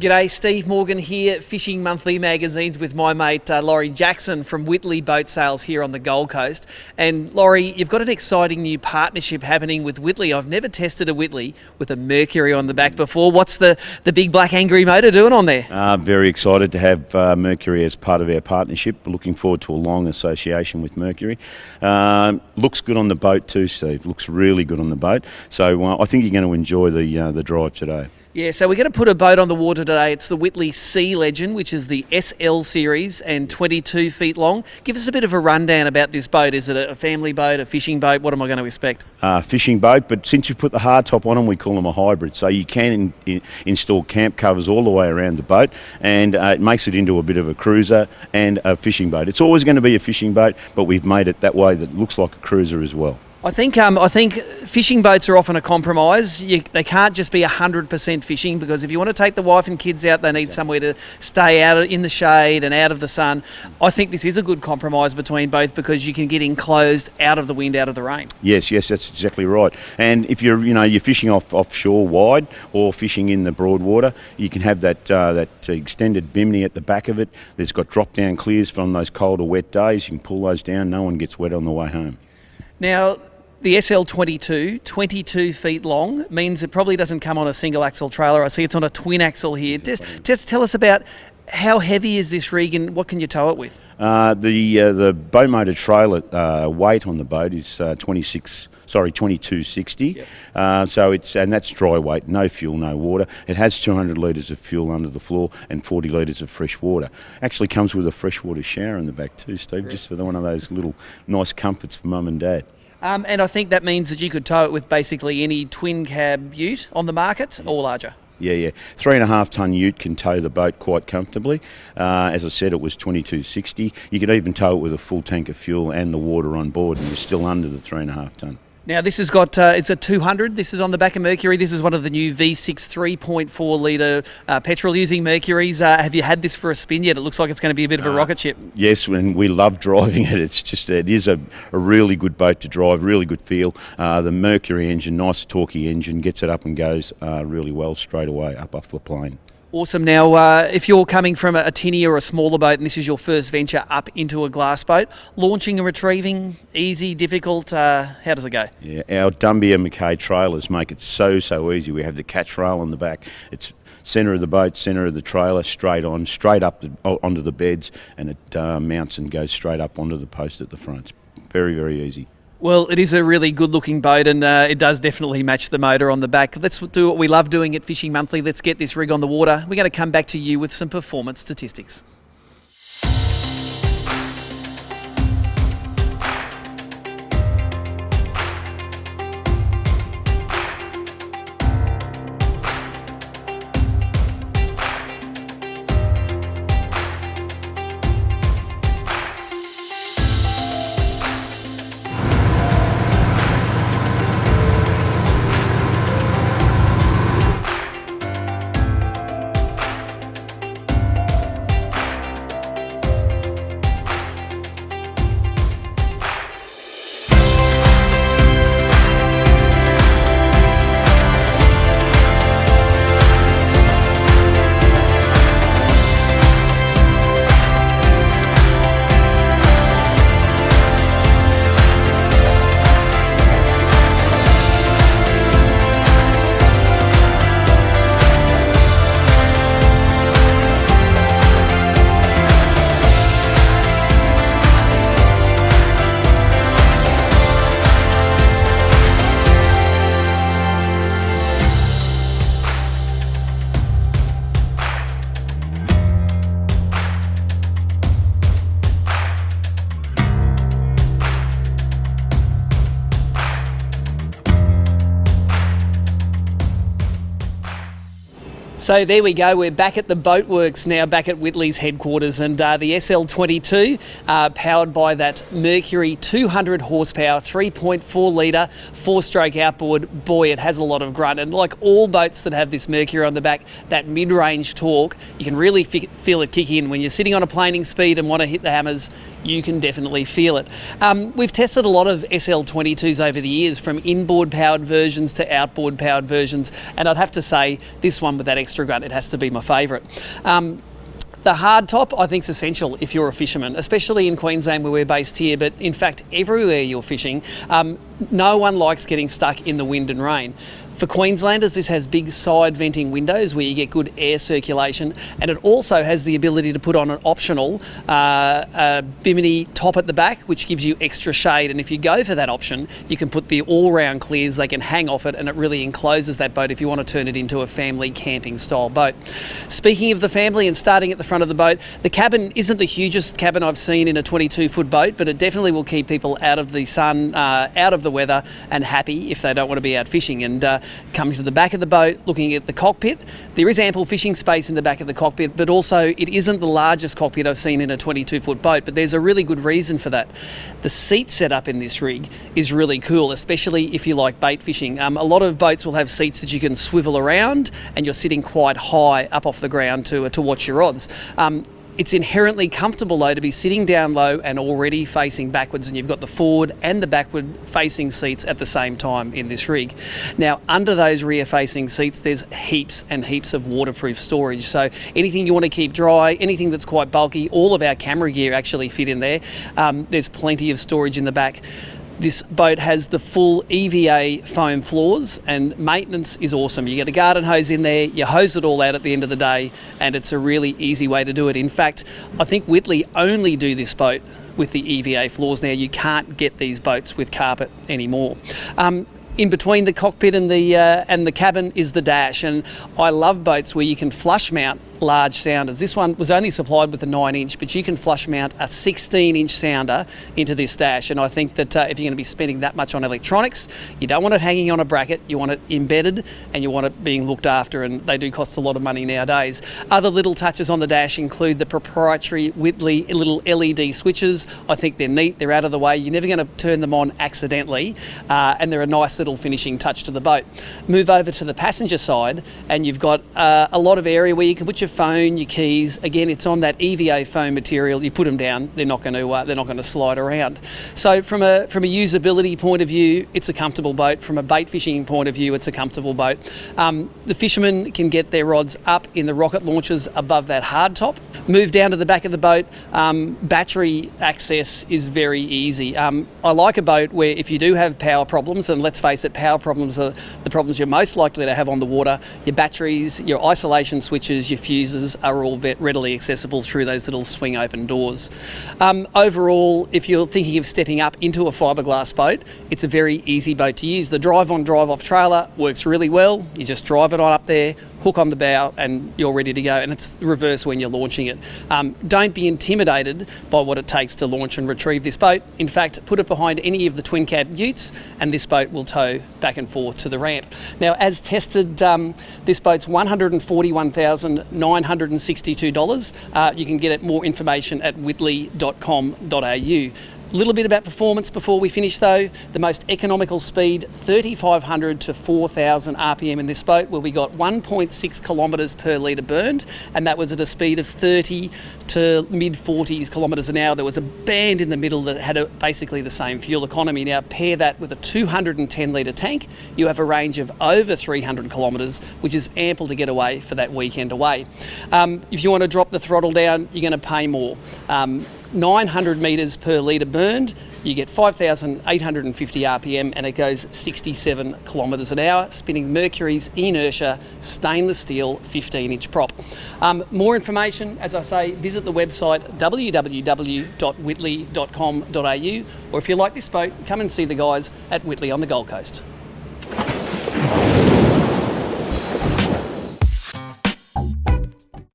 G'day, Steve Morgan here, Fishing Monthly magazines with my mate Laurie Jackson from Whittley Boat Sales here on the Gold Coast. And Laurie, you've got an exciting new partnership happening with Whittley. I've never tested a Whittley with a Mercury on the back before. What's the big black angry motor doing on there? Very excited to have Mercury as part of our partnership. Looking forward to a long association with Mercury. Looks good on the boat too, Steve. Looks really good on the boat. So I think you're going to enjoy the drive today. Yeah, so we're going to put a boat on the water today. It's the Whittley Sea Legend, which is the SL series and 22 feet long. Give us a bit of a rundown about this boat. Is it a family boat, a fishing boat? What am I going to expect? Fishing boat, but since you put the hardtop on them, we call them a hybrid. So you can install camp covers all the way around the boat, and it makes it into a bit of a cruiser and a fishing boat. It's always going to be a fishing boat, but we've made it that way that it looks like a cruiser as well. I think fishing boats are often a compromise. They can't just be 100% fishing, because if you want to take the wife and kids out, they need somewhere to stay out in the shade and out of the sun. I think this is a good compromise between both, because you can get enclosed, out of the wind, out of the rain. Yes, that's exactly right. And if you're fishing offshore wide or fishing in the broad water, you can have that extended bimini at the back of it. There's got drop down clears from those cold or wet days. You can pull those down. No one gets wet on the way home. Now, the SL22, 22 feet long, means it probably doesn't come on a single axle trailer. I see it's on a twin axle here. Just tell us about how heavy is this rig and what can you tow it with? The boat motor trailer weight on the boat is 2260. Yep. And that's dry weight, no fuel, no water. It has 200 litres of fuel under the floor and 40 litres of fresh water. Actually comes with a freshwater shower in the back too, Steve, just for one of those little nice comforts for mum and dad. And I think that means that you could tow it with basically any twin cab ute on the market or larger. Yeah. 3.5 tonne ute can tow the boat quite comfortably. As I said, it was 2260. You could even tow it with a full tank of fuel and the water on board, and you're still under the 3.5 tonne. Now this has got, it's a 200, this is on the back of Mercury. This is one of the new V6 3.4 litre petrol using Mercurys. Have you had this for a spin yet? It looks like it's going to be a bit of a rocket ship. Yes, and we love driving it. It is a really good boat to drive, really good feel. The Mercury engine, nice torquey engine, gets it up and goes really well straight away up off the plane. Awesome. Now, if you're coming from a tinny or a smaller boat and this is your first venture up into a glass boat, launching and retrieving, easy, difficult, how does it go? Yeah, our Dumbier McKay trailers make it so easy. We have the catch rail on the back. It's centre of the boat, centre of the trailer, straight up onto the beds, and it mounts and goes straight up onto the post at the front. It's very, very easy. Well, it is a really good-looking boat, and it does definitely match the motor on the back. Let's do what we love doing at Fishing Monthly. Let's get this rig on the water. We're going to come back to you with some performance statistics. So there we go, we're back at the Boatworks now, back at Whittley's headquarters, and the SL22, powered by that Mercury 200 horsepower, 3.4 litre, 4-stroke outboard. Boy, it has a lot of grunt, and like all boats that have this Mercury on the back, that mid-range torque, you can really feel it kick in. When you're sitting on a planing speed and want to hit the hammers, you can definitely feel it. We've tested a lot of SL22s over the years, from inboard powered versions to outboard powered versions, and I'd have to say this one with that extra extra grunt. It has to be my favourite. The hard top, I think, is essential if you're a fisherman, especially in Queensland where we're based here, but in fact, everywhere you're fishing, no one likes getting stuck in the wind and rain. For Queenslanders, this has big side venting windows where you get good air circulation, and it also has the ability to put on an optional bimini top at the back, which gives you extra shade. And if you go for that option, you can put the all-round clears, they can hang off it, and it really encloses that boat if you want to turn it into a family camping style boat. Speaking of the family and starting at the front of the boat, the cabin isn't the hugest cabin I've seen in a 22-foot boat, but it definitely will keep people out of the sun, out of the weather, and happy if they don't want to be out fishing. And coming to the back of the boat, looking at the cockpit, there is ample fishing space in the back of the cockpit, but also it isn't the largest cockpit I've seen in a 22-foot boat, but there's a really good reason for that. The seat setup in this rig is really cool, especially if you like bait fishing. A lot of boats will have seats that you can swivel around and you're sitting quite high up off the ground to watch your rods. It's inherently comfortable though to be sitting down low and already facing backwards, and you've got the forward and the backward facing seats at the same time in this rig. Now under those rear facing seats there's heaps and heaps of waterproof storage, so anything you want to keep dry, anything that's quite bulky, all of our camera gear actually fit in there. There's plenty of storage in the back. This boat has the full EVA foam floors, and maintenance is awesome. You get a garden hose in there, you hose it all out at the end of the day, and it's a really easy way to do it. In fact, I think Whittley only do this boat with the EVA floors now. You can't get these boats with carpet anymore. In between the cockpit and the cabin is the dash, and I love boats where you can flush mount large sounders. This one was only supplied with a 9-inch, but you can flush mount a 16-inch sounder into this dash, and I think that if you're going to be spending that much on electronics, you don't want it hanging on a bracket, you want it embedded and you want it being looked after, and they do cost a lot of money nowadays. Other little touches on the dash include the proprietary Whittley little LED switches. I think they're neat, they're out of the way, you're never going to turn them on accidentally, and they're a nice little finishing touch to the boat. Move over to the passenger side and you've got a lot of area where you can put your phone, your keys. Again, it's on that EVA foam material. You put them down, they're not going to slide around. So from a usability point of view, it's a comfortable boat. From a bait fishing point of view, it's a comfortable boat. The fishermen can get their rods up in the rocket launchers above that hard top. Move down to the back of the boat. Battery access is very easy. I like a boat where if you do have power problems, and let's face it, power problems are the problems you're most likely to have on the water, your batteries, your isolation switches, your fuses are all readily accessible through those little swing open doors. Overall, if you're thinking of stepping up into a fiberglass boat, it's a very easy boat to use. The drive-on, drive-off trailer works really well. You just drive it on up there, hook on the bow, and you're ready to go, and it's reverse when you're launching it. Don't be intimidated by what it takes to launch and retrieve this boat. In fact, put it behind any of the twin cab utes and this boat will tow back and forth to the ramp. Now, as tested, this boat's $141,962. You can get more information at whitley.com.au. A little bit about performance before we finish though. The most economical speed, 3,500 to 4,000 RPM in this boat, where we got 1.6 kilometres per litre burned, and that was at a speed of 30 to mid 40s kilometres an hour. There was a band in the middle that had basically the same fuel economy. Now pair that with a 210 litre tank, you have a range of over 300 kilometres, which is ample to get away for that weekend away. If you want to drop the throttle down, you're going to pay more. 900 metres per litre burned, you get 5,850 RPM and it goes 67 kilometres an hour, spinning Mercury's inertia stainless steel 15-inch prop. More information, as I say, visit the website www.whitley.com.au, or if you like this boat, come and see the guys at Whittley on the Gold Coast.